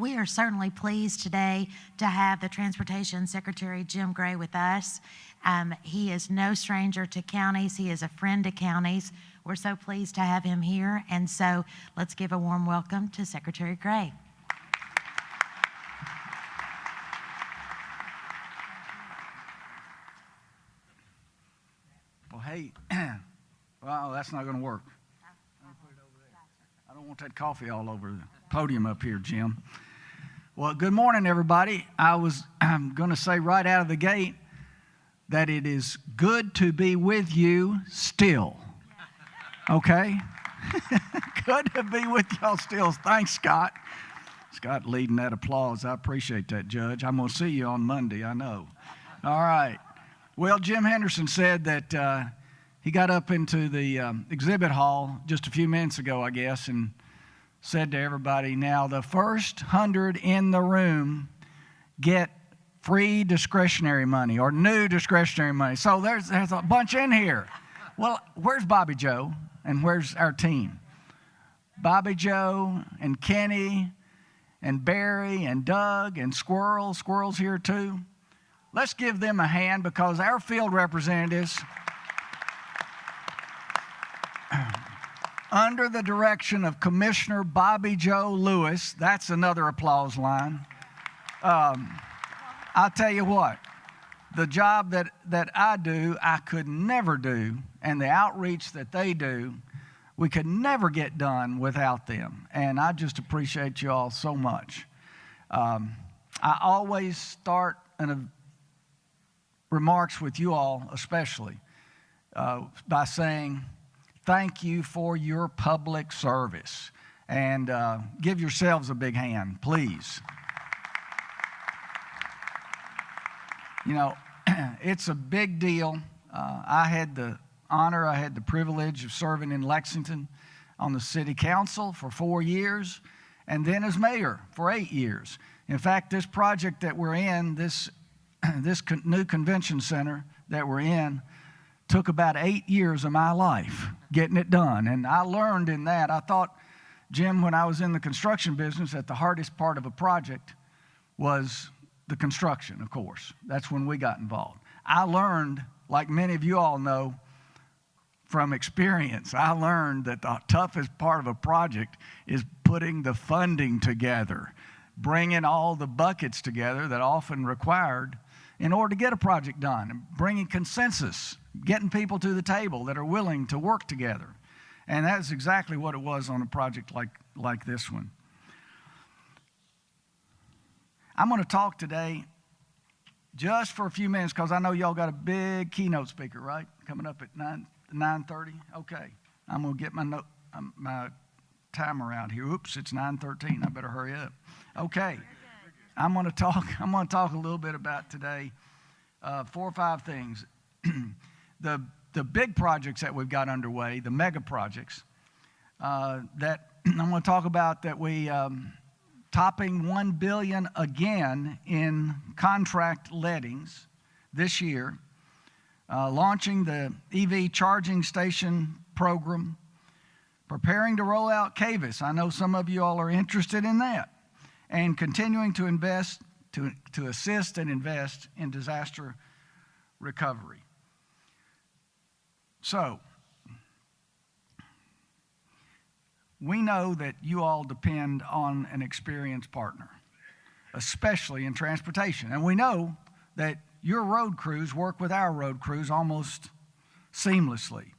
we are certainly pleased today to have the Transportation Secretary, Jim Gray, with us. He is no stranger to counties. He is a friend to counties. We're so pleased to have him here, and so let's give a warm welcome to Secretary Gray. Well, hey, well, that's not going to work. I don't want that coffee all over the podium up here, Jim. Well, good morning, everybody. I'm going to say right out of the gate that it is good to be with you still. Okay? Good to be with y'all still. Thanks, Scott. Scott leading that applause. I appreciate that, Judge. I'm going to see you on Monday, I know. All right. Well, Jim Henderson said that he got up into the exhibit hall just a few minutes ago, I guess, and said to everybody, now the first 100 in the room get free discretionary money or new discretionary money. So there's a bunch in here. Well, where's Bobby Joe and where's our team? Bobby Joe and Kenny and Barry and Doug and Squirrel. Squirrel's here too. Let's give them a hand because our field representatives, under the direction of Commissioner Bobby Joe Lewis, that's another applause line. I'll tell you what, the job that I do, I could never do, and the outreach that they do, we could never get done without them. And I just appreciate you all so much. I always start remarks with you all, especially, by saying thank you for your public service. And give yourselves a big hand, please. You know, it's a big deal. I had the honor, I had the privilege of serving in Lexington on the city council for 4 years, and then as mayor for 8 years. In fact, this project that we're in, this new convention center that we're in, took about 8 years of my life getting it done. And I learned in that. I thought, Jim, when I was in the construction business, that the hardest part of a project was the construction, of course. That's when we got involved. I learned, like many of you all know from experience, I learned that the toughest part of a project is putting the funding together, bringing all the buckets together that often required in order to get a project done, and bringing consensus, getting people to the table that are willing to work together. And that's exactly what it was on a project like this one. I'm going to talk today just for a few minutes because I know y'all got a big keynote speaker, right? Coming up at 9:30. Okay. I'm going to get my timer out here. Oops, it's 9:13. I better hurry up. Okay. I'm going to talk a little bit about today 4 or 5 things. The big projects that we've got underway, the mega projects that I'm going to talk about, that we topping $1 billion again in contract lettings this year, launching the EV charging station program, preparing to roll out KACo. I know some of you all are interested in that, and continuing to invest, to assist and invest in disaster recovery. So, we know that you all depend on an experienced partner, especially in transportation. And we know that your road crews work with our road crews almost seamlessly.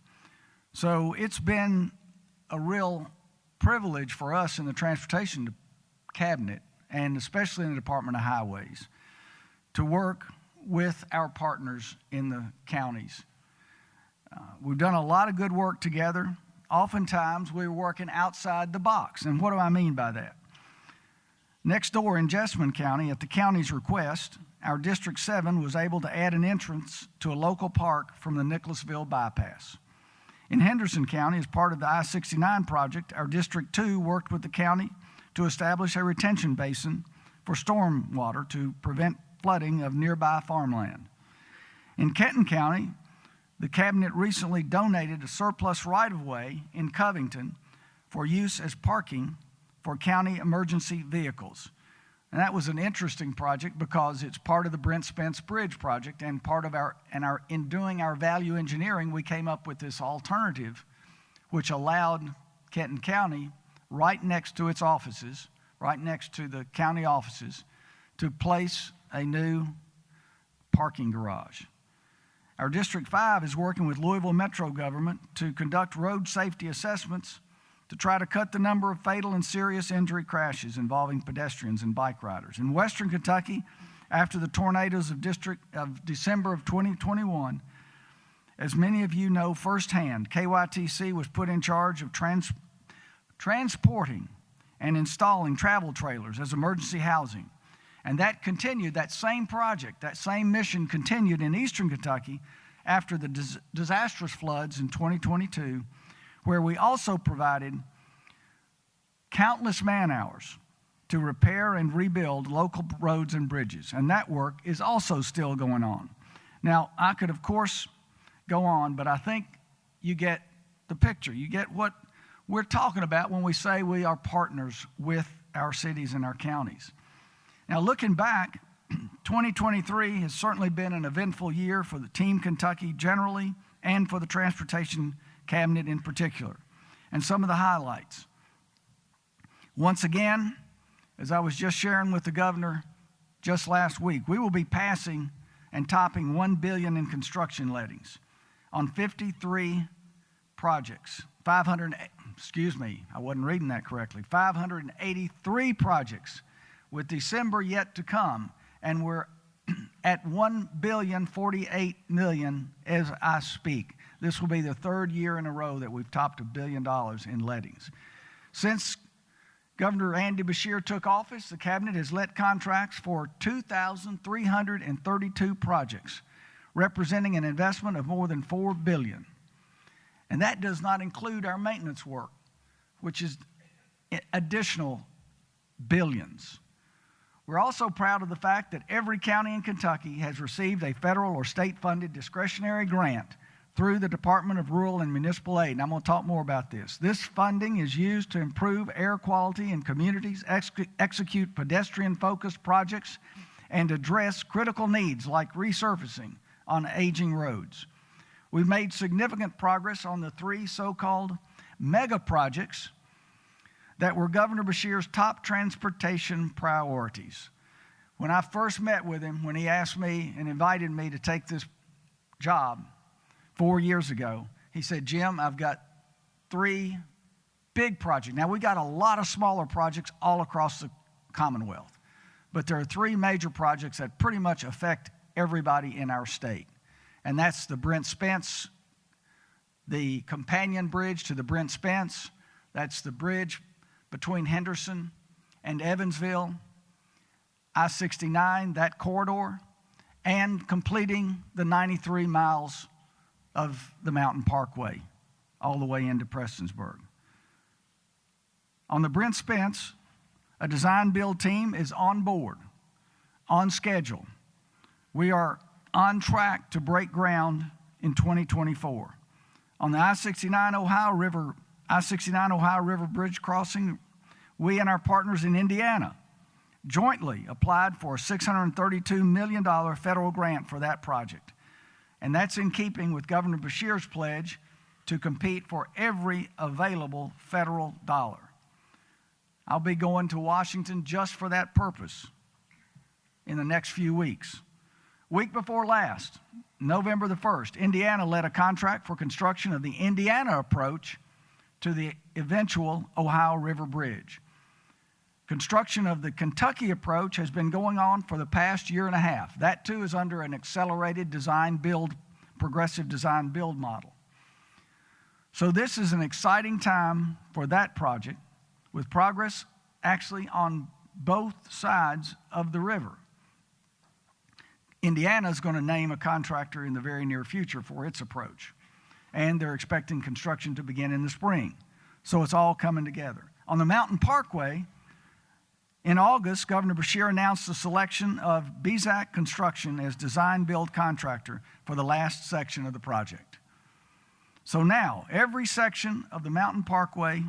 So it's been a real privilege for us in the transportation cabinet, and especially in the Department of Highways, to work with our partners in the counties. We've done a lot of good work together. Oftentimes, we're working outside the box. And what do I mean by that? Next door in Jessamine County, at the county's request, our District 7 was able to add an entrance to a local park from the Nicholasville bypass. In Henderson County, as part of the I-69 project, our District 2 worked with the county to establish a retention basin for storm water to prevent flooding of nearby farmland. In Kenton County, the Cabinet recently donated a surplus right-of-way in Covington for use as parking for county emergency vehicles. And that was an interesting project because it's part of the Brent Spence Bridge project, and in doing our value engineering, we came up with this alternative which allowed Kenton County, right next to its offices, right next to the county offices, to place a new parking garage. Our District 5 is working with Louisville Metro government to conduct road safety assessments to try to cut the number of fatal and serious injury crashes involving pedestrians and bike riders. In Western Kentucky, after the tornadoes of December of 2021, as many of you know firsthand, KYTC was put in charge of transporting and installing travel trailers as emergency housing. And that continued, that same project, that same mission continued in Eastern Kentucky after the disastrous floods in 2022, where we also provided countless man-hours to repair and rebuild local roads and bridges. And that work is also still going on. Now, I could, of course, go on, but I think you get the picture. You get what we're talking about when we say we are partners with our cities and our counties. Now, looking back, 2023 has certainly been an eventful year for the Team Kentucky generally and for the Transportation Cabinet in particular. And some of the highlights. Once again, as I was just sharing with the governor just last week, we will be passing and topping $1 billion in construction lettings on 53 projects. 583 projects with December yet to come, and we're at $1.048 billion as I speak. This will be the third year in a row that we've topped $1 billion in lettings. Since Governor Andy Beshear took office, the Cabinet has let contracts for 2,332 projects, representing an investment of more than $4 billion. And that does not include our maintenance work, which is additional billions. We're also proud of the fact that every county in Kentucky has received a federal or state-funded discretionary grant through the Department of Rural and Municipal Aid. And I'm going to talk more about this. This funding is used to improve air quality in communities, execute pedestrian-focused projects, and address critical needs like resurfacing on aging roads. We've made significant progress on the three so-called mega projects that were Governor Beshear's top transportation priorities. When I first met with him, when he asked me and invited me to take this job 4 years ago, he said, "Jim, I've got 3 big projects." Now, we got a lot of smaller projects all across the Commonwealth, but there are 3 major projects that pretty much affect everybody in our state. And that's the Brent Spence, the companion bridge to the Brent Spence. That's the bridge between Henderson and Evansville, I-69, that corridor, and completing the 93 miles of the Mountain Parkway all the way into Prestonsburg. On the Brent Spence, a design-build team is on board, on schedule. We are on track to break ground in 2024. On the I-69 Ohio River Bridge crossing, we and our partners in Indiana jointly applied for a $632 million federal grant for that project. And that's in keeping with Governor Beshear's pledge to compete for every available federal dollar. I'll be going to Washington just for that purpose in the next few weeks. Week before last, November the 1st, Indiana led a contract for construction of the Indiana approach to the eventual Ohio River Bridge. Construction of the Kentucky approach has been going on for the past year and a half. That too is under an accelerated progressive design build model. So this is an exciting time for that project, with progress actually on both sides of the river. Indiana is going to name a contractor in the very near future for its approach, and they're expecting construction to begin in the spring. So it's all coming together. On the Mountain Parkway, in August, Governor Beshear announced the selection of Bezak Construction as design-build contractor for the last section of the project. So now, every section of the Mountain Parkway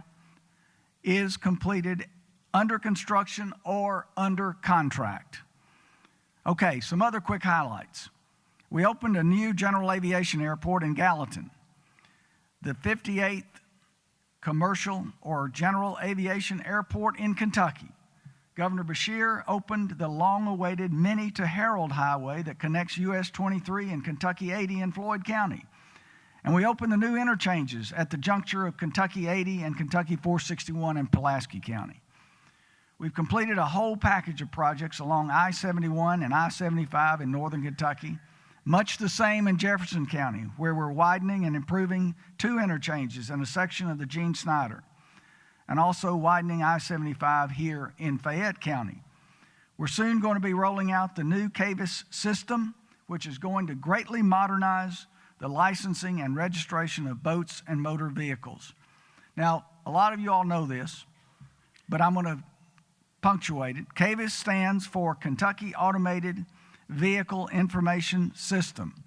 is completed under construction, or under contract. Okay, some other quick highlights. We opened a new general aviation airport in Gallatin, the 58th commercial or general aviation airport in Kentucky. Governor Beshear opened the long-awaited Minnie to Harold Highway that connects US 23 and Kentucky 80 in Floyd County. And we opened the new interchanges at the juncture of Kentucky 80 and Kentucky 461 in Pulaski County. We've completed a whole package of projects along I-71 and I-75 in northern Kentucky, much the same in Jefferson County, where we're widening and improving 2 interchanges and a section of the Gene Snyder, and also widening I-75 here in Fayette County. We're soon going to be rolling out the new KACo system, which is going to greatly modernize the licensing and registration of boats and motor vehicles. Now, a lot of you all know this, but I'm going to punctuate it. KACo stands for Kentucky Automated Vehicle Information System,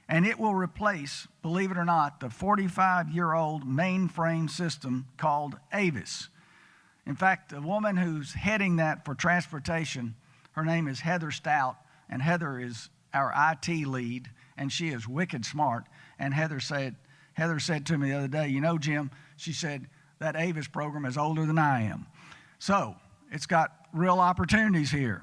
and it will replace, believe it or not, the 45-year-old mainframe system called Avis. In fact, the woman who's heading that for transportation, her name is Heather Stout, and Heather is our IT lead, and she is wicked smart. And Heather said to me the other day, you know, Jim, she said, that Avis program is older than I am. So it's got real opportunities here.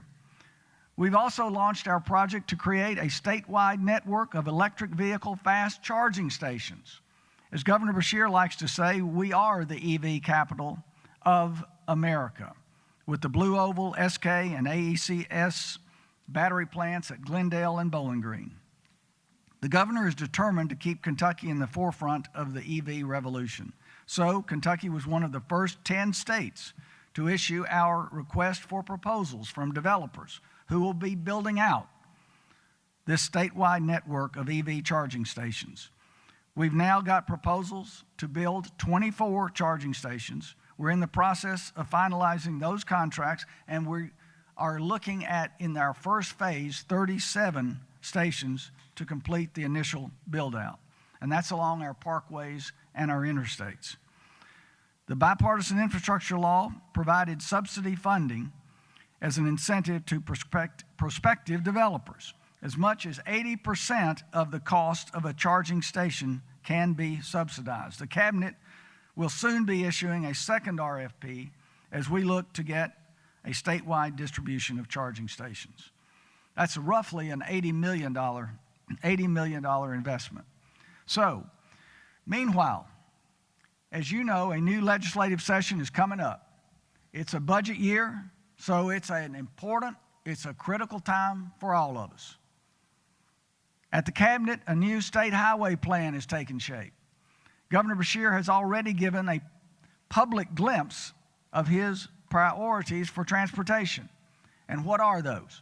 We've also launched our project to create a statewide network of electric vehicle fast charging stations. As Governor Beshear likes to say, we are the EV capital of America, with the Blue Oval, SK, and AECS battery plants at Glendale and Bowling Green. The governor is determined to keep Kentucky in the forefront of the EV revolution. So Kentucky was one of the first 10 states to issue our request for proposals from developers who will be building out this statewide network of EV charging stations. We've now got proposals to build 24 charging stations. We're in the process of finalizing those contracts, and we are looking at, in our first phase, 37 stations to complete the initial build-out. And that's along our parkways and our interstates. The bipartisan infrastructure law provided subsidy funding as an incentive to prospective developers. As much as 80% of the cost of a charging station can be subsidized. The cabinet will soon be issuing a second RFP as we look to get a statewide distribution of charging stations. That's roughly an $80 million investment. So, meanwhile, as you know, a new legislative session is coming up. It's a budget year, so it's a critical time for all of us. At the cabinet, a new state highway plan is taking shape. Governor Beshear has already given a public glimpse of his priorities for transportation. And what are those?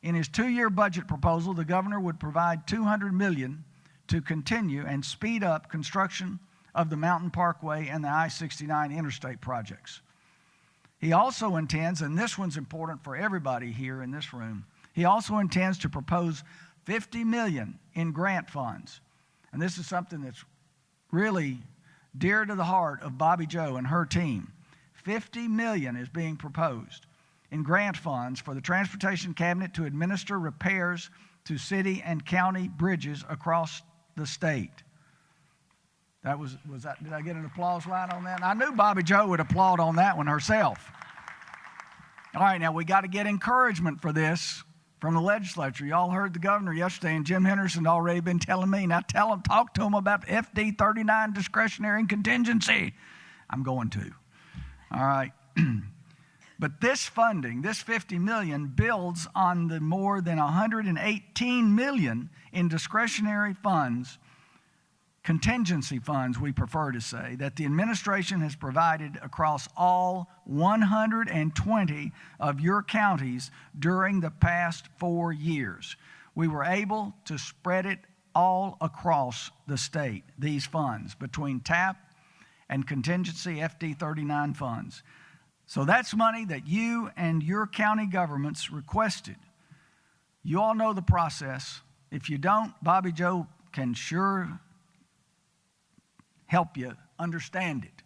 In his 2-year budget proposal, the governor would provide $200 million to continue and speed up construction of the Mountain Parkway and the I-69 interstate projects. He also intends, and this one's important for everybody here in this room, he also intends to propose $50 million in grant funds. And this is something that's really dear to the heart of Bobby Joe and her team. $50 million is being proposed in grant funds for the Transportation Cabinet to administer repairs to city and county bridges across the state. Did I get an applause right on that? I knew Bobby Joe would applaud on that one herself. All right, now we got to get encouragement for this from the legislature. Y'all heard the governor yesterday, and Jim Henderson already been telling me. Now talk to him about FD 39 discretionary and contingency. I'm going to. All right. But this funding, this $50 million, builds on the more than $118 million in discretionary funds, contingency funds, we prefer to say, that the administration has provided across all 120 of your counties during the past 4 years. We were able to spread it all across the state, these funds, between TAP and contingency FD 39 funds. So that's money that you and your county governments requested. You all know the process. If you don't, Bobby Joe can sure help you understand it.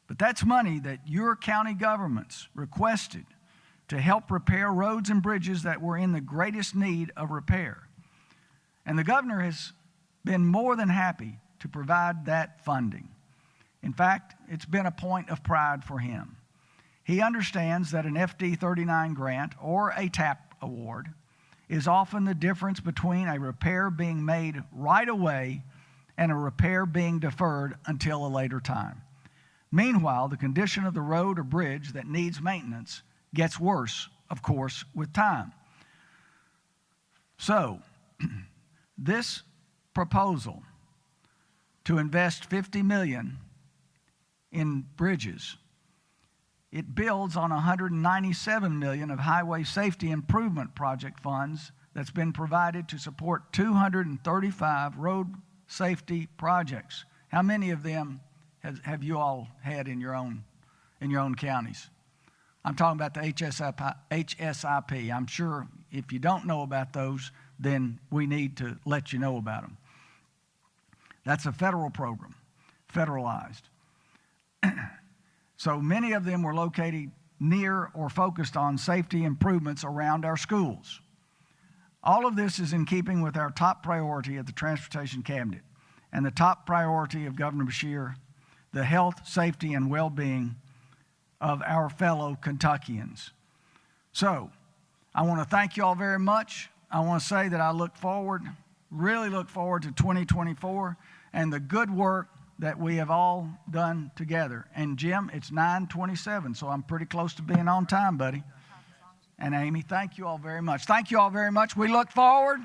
But that's money that your county governments requested to help repair roads and bridges that were in the greatest need of repair. And the governor has been more than happy to provide that funding. In fact, it's been a point of pride for him. He understands that an FD 39 grant or a TAP award is often the difference between a repair being made right away and a repair being deferred until a later time. Meanwhile, the condition of the road or bridge that needs maintenance gets worse, of course, with time. So, this proposal to invest $50 million in bridges, it builds on $197 million of highway safety improvement project funds that's been provided to support 235 road safety projects. How many of them have you all had in your own counties? I'm talking about the HSIP. I'm sure if you don't know about those, then we need to let you know about them. That's a federal program, federalized. So many of them were located near or focused on safety improvements around our schools. All of this is in keeping with our top priority at the Transportation Cabinet and the top priority of Governor Beshear, the health, safety, and well-being of our fellow Kentuckians. So, I want to thank you all very much. I want to say that I really look forward to 2024 and the good work that we have all done together. And Jim, it's 9:27, so I'm pretty close to being on time, buddy. And Amy, thank you all very much. Thank you all very much. We look forward.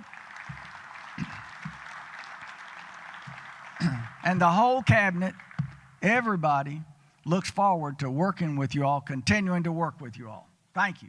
And the whole cabinet, everybody, looks forward to working with you all, continuing to work with you all. Thank you.